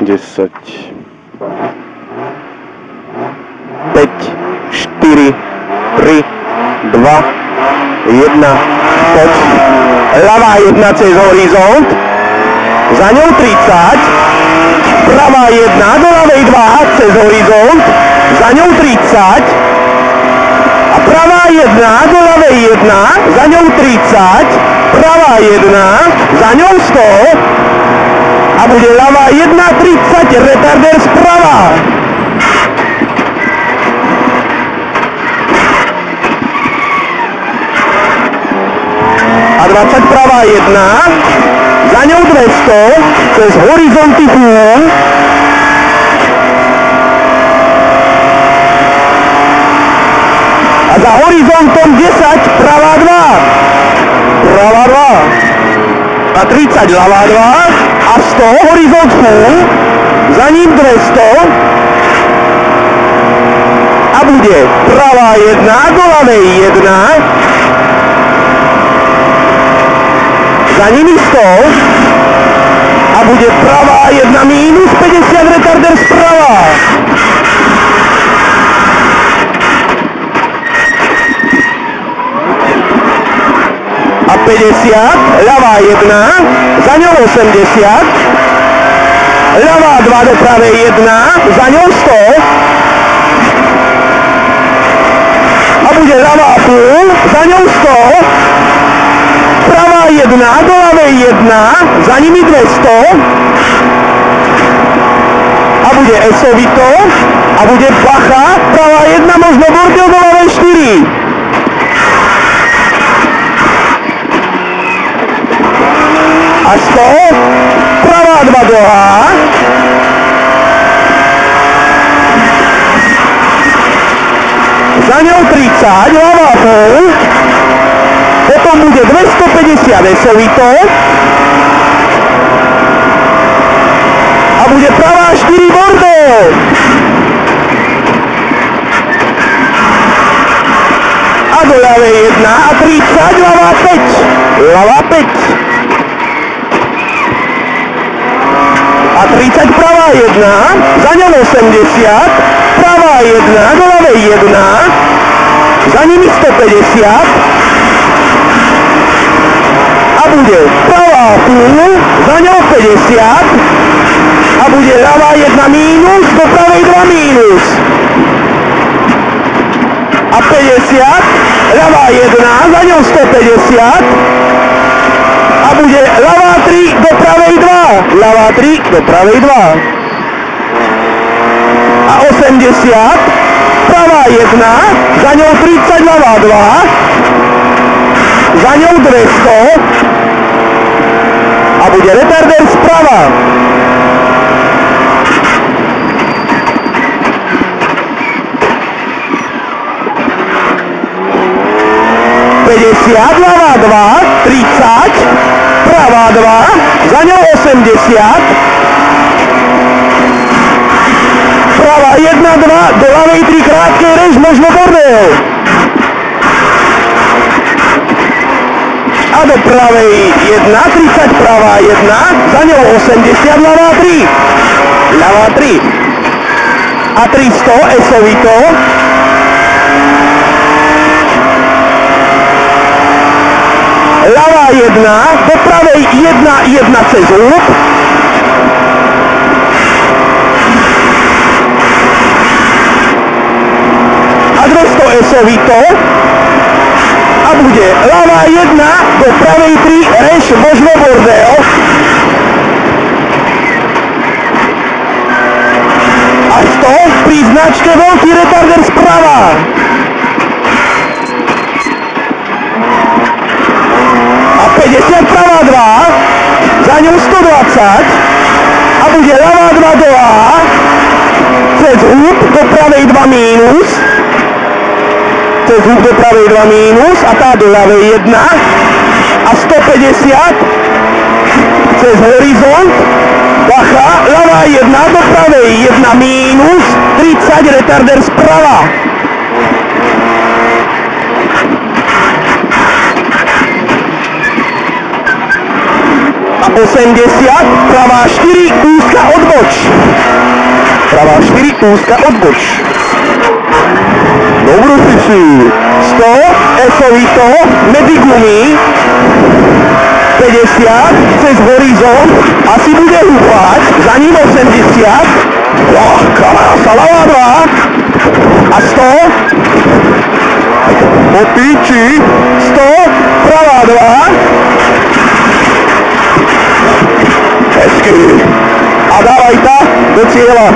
10, 5, 4, 3, 2, 1, poď. Ľavá 1 cez horizont, za ňou 30, pravá 1 do ľavej 2 cez horizont, za ňou 30, a pravá 1 do ľavej 1, za ňou 30, pravá 1, za ňou 100, a bude ľavá 1, 30, retarder sprava. A 20 pravá 1, za ňou 200, cez horizonty půl. A za horizontom 10, pravá 2. Pravá 2. A 30, ľavá 2. A 100, horizont půl. Za ním 200. A bude pravá 1, do ľavej 1. Za nimi 100 a bude pravá 1 minus 50, retarder sprava. A 50, ľavá 1, za ňou 80, ľavá 2 do pravej 1, za ňou 100 a bude ľavá půl, za ňou 100, pravá 1 do ľavej 1, za nimi 200 a bude esovito a bude bacha, pravá 1 možno bordel do ľavej 4. A 100, pravá 2 dlhá, za ňou 30, ľavá půl, potom bude 250 esovito a bude pravá 4 bordel. A do ľavej 1 a 30, ľavá 5. Ľavá 5. A 30 pravá 1, za ňou 80, pravá 1 do ľavej 1, za nimi 150, a bude pravá půl, za ňou 50 a bude ľavá 1 mínus, do pravej 2 mínus. A 50, ľavá 1, za ňou 150 a bude ľavá 3 do pravej 2. Ľavá 3 do pravej 2. A 80, pravá 1, za ňou 30, ľavá 2, za ňou 200 a bude retarder sprava. Ľavá 2, 30, pravá 2, za ňou 80, pravá 1, 2, do ľavej 3 krátke rež, možno bordel. A do pravej 1, 30, pravá 1, za ňou 80, ľavá 3. Ľavá 3. A 300, esovito. Ľavá 1, do pravej 1, 1 cez húb. A 200 esovito. A bude ľavá 1, do pravej 3, reš, možno bordel. A 100, pri značke veľký retarder sprava. A 50, pravá 2, za ňou 120 a bude ľavá 2 do A, cez húb do pravej 2 mínus, cez húb do pravej 2 mínus a tá do ľavej 1 a 150 cez horizont, bacha, ľavá 1 do pravej 1 mínus, 30, retarder sprava. A 80, pravá 4, úzka odboč. Pravá 4, úzka odboč. Dobrú si. 100, esovito, medzi gumy. 50, cez horizont, asi bude húpať, za ním 80. Krása, ľavá 2. A 100. Po píči. 100, pravá 2. Hezky. A dávaj ta do cieľa.